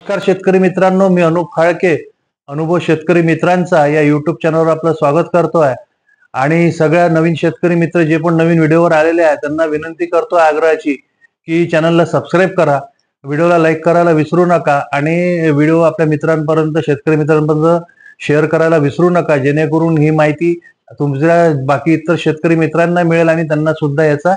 नमस्कार शेतकरी मित्रांनो, मी अनुप खाळके अनुभव शेतकरी मित्रांचा या युट्यूब चॅनलवर आपलं स्वागत करतोय. आणि सगळ्या नवीन शेतकरी मित्र जे पण नवीन व्हिडिओवर आलेले आहेत त्यांना विनंती करतोय आग्रहाची की चॅनलला सबस्क्राईब करा, व्हिडिओला लाईक करायला विसरू नका आणि व्हिडिओ आपल्या मित्रांपर्यंत शेतकरी मित्रांपर्यंत शेअर करायला विसरू नका, जेणेकरून ही माहिती तुमच्या बाकी इतर शेतकरी मित्रांना मिळेल आणि त्यांना सुद्धा याचा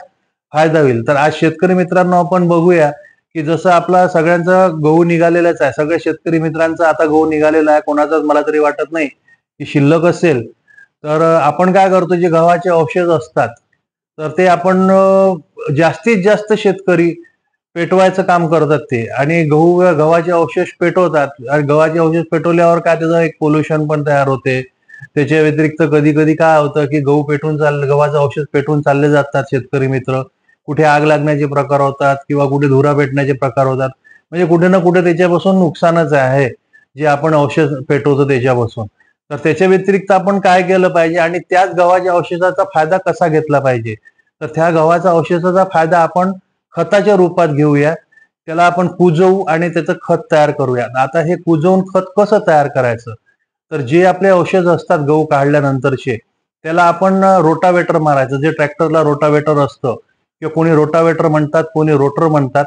फायदा होईल. तर आज शेतकरी मित्रांनो आपण बघूया की जसं आपला सगळ्यांचा गहू निघालेलाच आहे, सगळ्या शेतकरी मित्रांचा आता गहू निघालेला आहे, कोणाचाच मला तरी वाटत नाही की शिल्लक असेल. तर आपण काय करतो, जे गव्हाचे अवशेष असतात तर ते आपण जास्तीत जास्त शेतकरी पेटवायचं काम करतात ते, आणि गव्हाचे अवशेष पेटवतात. आणि गव्हाचे अवशेष पेटवल्यावर काय त्याचं एक पोल्युशन पण तयार होते. त्याच्या व्यतिरिक्त कधी कधी काय होतं की गव्हाचा अवशेष पेटून चालले जातात शेतकरी मित्र, कुठे आग लागण्याचे प्रकार होतात किंवा कुठे धुरा पेटण्याचे प्रकार होतात. म्हणजे कुठे ना कुठे त्याच्यापासून नुकसानच आहे जे आपण औषध पेटवतो त्याच्यापासून. तर त्याच्या व्यतिरिक्त आपण काय केलं पाहिजे आणि त्याच गव्हाच्या औषधाचा फायदा कसा घेतला पाहिजे, तर त्या गव्हाचा औषधाचा फायदा आपण खताच्या रूपात घेऊया. त्याला आपण कुजवू आणि त्याचं खत तयार करूया. आता हे कुजवून खत कसं तयार करायचं, तर जे आपले औषध असतात गहू काढल्यानंतरचे त्याला आपण रोटावेटर मारायचं. जे ट्रॅक्टरला रोटावेटर असतं किंवा कोणी रोटावेटर म्हणतात, कोणी रोटर म्हणतात,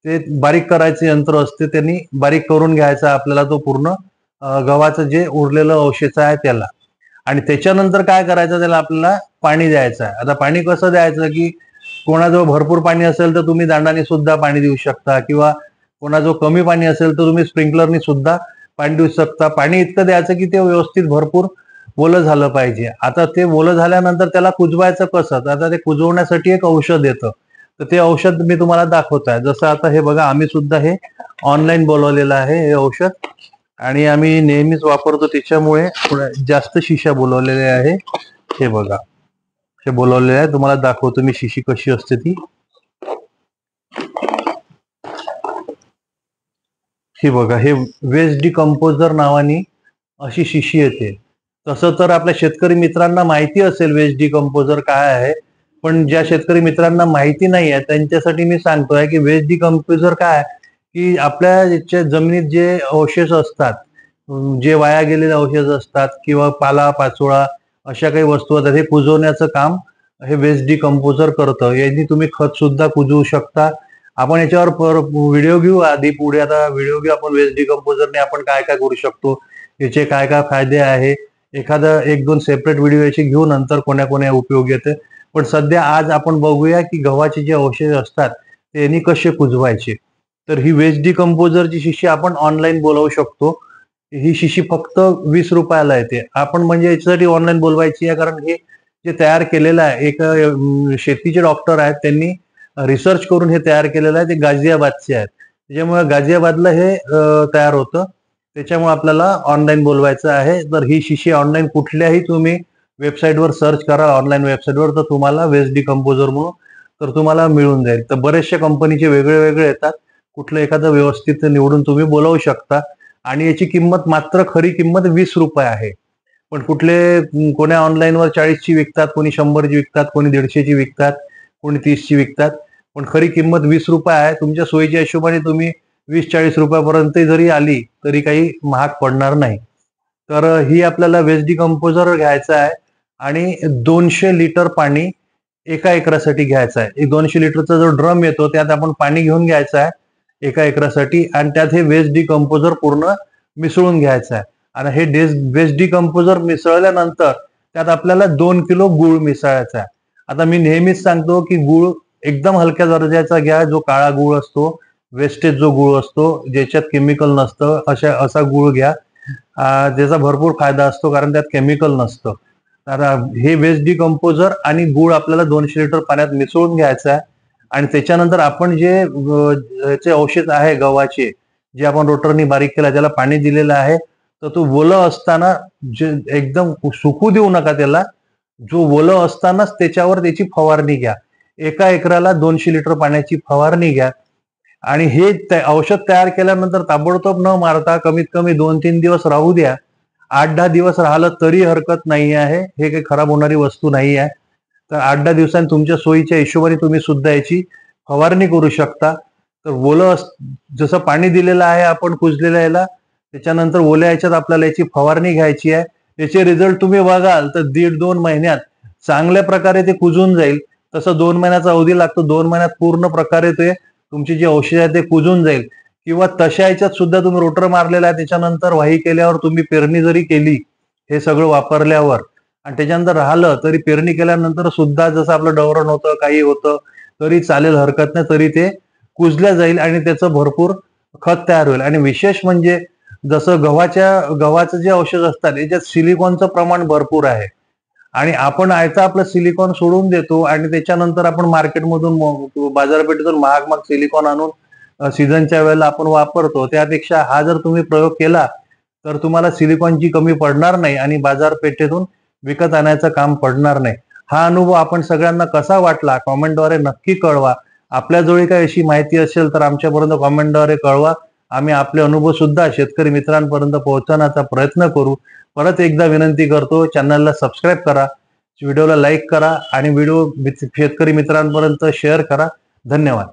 ते बारीक करायचे यंत्र असते, त्यांनी बारीक करून घ्यायचा आपल्याला तो पूर्ण गव्हाचं जे उरलेलं अवशेष आहे त्याला. आणि त्याच्यानंतर काय करायचं, त्याला आपल्याला पाणी द्यायचं आहे. आता पाणी कसं द्यायचं की कोणाजवळ भरपूर पाणी असेल तर तुम्ही दांडाने सुद्धा पाणी देऊ शकता, किंवा कोणाजवळ कमी पाणी असेल तर तुम्ही स्प्रिंकलरनी सुद्धा पाणी देऊ शकता. पाणी इतकं द्यायचं की ते व्यवस्थित भरपूर ओलं झालं पाहिजे. आता ते ओलं झाल्यानंतर त्याला कुजवायचं कसं, तर आता ते कुजवण्यासाठी एक औषध येतं, तर ते औषध मी तुम्हाला दाखवत आहे. जसं आता हे बघा, आम्ही सुद्धा हे ऑनलाईन बोलवलेलं आहे हे औषध, आणि आम्ही नेहमीच वापरतो, त्याच्यामुळे थोड्या जास्त शिशा बोलवलेल्या आहे. हे बघा, हे बोलवलेलं आहे, तुम्हाला दाखवतो मी शिशी कशी असते ती. ही बघा, हे वेस्ट डिकम्पोजर नावानी अशी शिशी येते. तसं तर आपल्या शेतकरी मित्रांना माहिती असेल वेस्ट डिकम्पोजर काय आहे, पण ज्या शेतकरी मित्रांना माहिती नाही आहे त्यांच्यासाठी मी सांगतोय की वेस्ट डिकम्पोजर काय आहे, की आपल्या जमिनीत जे अवशेष असतात, जे वाया गेलेले अवशेष असतात किंवा पाला पाचोळा अशा काही वस्तू असतात, हे कुजवण्याचं काम हे वेस्ट डिकम्पोजर करतं. यांनी तुम्ही खत सुद्धा कुजवू शकता. आपण याच्यावर व्हिडिओ घेऊ आधी, पुढे आता व्हिडिओ घेऊ आपण वेस्ट डिकम्पोजरने आपण काय काय करू शकतो, याचे काय काय फायदे आहे. एखादा एक दोन सेपरेट व्हिडिओ याचे घेऊ नंतर कोण्या कोण्या उपयोग येते. पण सध्या आज आपण बघूया की गव्हाचे जे अवशेष असतात ते यांनी कसे कुजवायचे. तर ही वेस्ट डिकम्पोजरची शिशी आपण ऑनलाईन बोलवू शकतो. ही शिशी फक्त 20 रुपयाला येते. आपण म्हणजे याच्यासाठी ऑनलाईन बोलवायची आहे कारण हे जे तयार केलेलं आहे एक शेतीचे डॉक्टर आहेत, त्यांनी रिसर्च करून हे तयार केलेलं आहे. ते गाझियाबादचे आहेत, त्याच्यामुळे गाझियाबादला हे तयार होतं, त्याच्यामुळे आपल्याला ऑनलाईन बोलवायचं आहे. तर ही शिशी ऑनलाईन कुठल्याही तुम्ही वेबसाईटवर सर्च करा, ऑनलाईन वेबसाईटवर, तर तुम्हाला वेस्ट डिकम्पोजर म्हणून तर तुम्हाला मिळून जाईल. तर बरेचशा कंपनीचे वेगळे वेगळे येतात, कुठलं एखादं व्यवस्थित निवडून तुम्ही बोलवू शकता. आणि याची किंमत मात्र खरी किंमत 20 रुपये आहे. पण कोण्या ऑनलाईनवर 40ची विकतात, कोणी 100ची विकतात, कोणी 150ची विकतात, कोणी 30ची विकतात. पण खरी किंमत 20 रुपये आहे. तुमच्या सोयीच्या हिशोबाने तुम्ही 20-40 रुपयापर्यंत जरी आली तरी काही महाग पडणार नाही. तर ही आपल्याला वेस्ट डिकम्पोजर घ्यायचं आहे आणि 200 लिटर पाणी एका एकरासाठी घ्यायचं आहे. 200 लिटरचा जो ड्रम येतो त्यात आपण पाणी घेऊन घ्यायचं आहे एका एकरासाठी, आणि त्यात हे वेस्ट डिकम्पोजर पूर्ण मिसळून घ्यायचं आहे. आणि हे वेस्ट डिकम्पोजर मिसळल्यानंतर त्यात आपल्याला 2 किलो गुळ मिसळायचा आहे. आता मी नेहमीच सांगतो की गुळ एकदम हलक्या दर्जाचा घ्या, जो काळा गुळ असतो, वेस्टेज जो गुळ असतो ज्याच्यात केमिकल नसतं, असा गुळ घ्या. ज्याचा भरपूर फायदा असतो कारण त्यात केमिकल नसतं. तर हे वेस्ट डिकम्पोजर आणि गुळ आपल्याला 200 लिटर पाण्यात मिसळून घ्यायचं आहे. आणि त्याच्यानंतर आपण जे याचे औषध आहे गव्हाचे, जे आपण रोटरनी बारीक केला, त्याला पाणी दिलेलं आहे, तर तो ओलं असताना जे एकदम सुकू देऊ नका त्याला, जो ओलं असतानाच त्याच्यावर त्याची फवारणी घ्या. एका एकराला 200 लिटर पाण्याची फवारणी घ्या. आणि हे औषध तयार केल्यानंतर ताबडतोब न मारता कमीत कमी 2-3 दिवस राहू द्या. 8-10 दिवस राहिलं तरी हरकत नाही आहे, हे काही खराब होणारी वस्तू नाही आहे. तर 8-10 दिवसांनी तुमच्या सोयीच्या हिशोबाने तुम्ही सुद्धा याची फवारणी करू शकता. तर जसं पाणी दिलेलं आहे आपण कुजलेल्या याला, त्याच्यानंतर ओल्या याच्यात आपल्याला याची फवारणी घ्यायची आहे. याचे रिझल्ट तुम्ही बघाल तर 1.5-2 महिन्यात चांगल्या प्रकारे ते कुजून जाईल. तसं 2 महिन्याचा अवधी लागतो. 2 महिन्यात पूर्ण प्रकारे ते तुमची जी औषध आहे ते कुजून जाईल. किंवा तशा याच्यात सुद्धा तुम्ही रोटर मारलेला आहे, त्याच्यानंतर वाही केल्यावर तुम्ही पेरणी जरी केली, हे सगळं वापरल्यावर आणि त्याच्यानंतर राहिलं तरी पेरणी केल्यानंतर सुद्धा जसं आपलं डवरण होतं, काही होतं, तरी चालेल, हरकत नाही. तरी ते कुजल्या जाईल आणि त्याचं भरपूर खत तयार होईल. आणि विशेष म्हणजे जसं गव्हाचं जे औषध असतात याच्यात सिलिकॉनचं प्रमाण भरपूर आहे आणि आपण आपलं सिलिकॉन सोडून देतो आणि त्याच्यानंतर आपण मार्केटमधून बाजारपेठेतून महाग सिलिकॉन आणून सीझनच्या वेळेला आपण वापरतो. त्यापेक्षा हा जर तुम्ही प्रयोग केला तर तुम्हाला सिलिकॉनची कमी पडणार नाही आणि बाजारपेठेतून विकत आणायचं काम पडणार नाही. हा अनुभव आपण सगळ्यांना कसा वाटला कॉमेंटद्वारे नक्की कळवा. आपल्याजवळ काही अशी माहिती असेल तर आमच्यापर्यंत कॉमेंटद्वारे कळवा. आम्ही आपले अनुभव सुद्धा शेतकरी मित्रांपर्यंत पोहोचवण्याचा प्रयत्न करू. परत एकदा विनंती करतो, चॅनलला सबस्क्राईब करा, व्हिडिओला लाईक करा आणि व्हिडिओ शेतकरी मित्रांपर्यंत शेअर करा. धन्यवाद.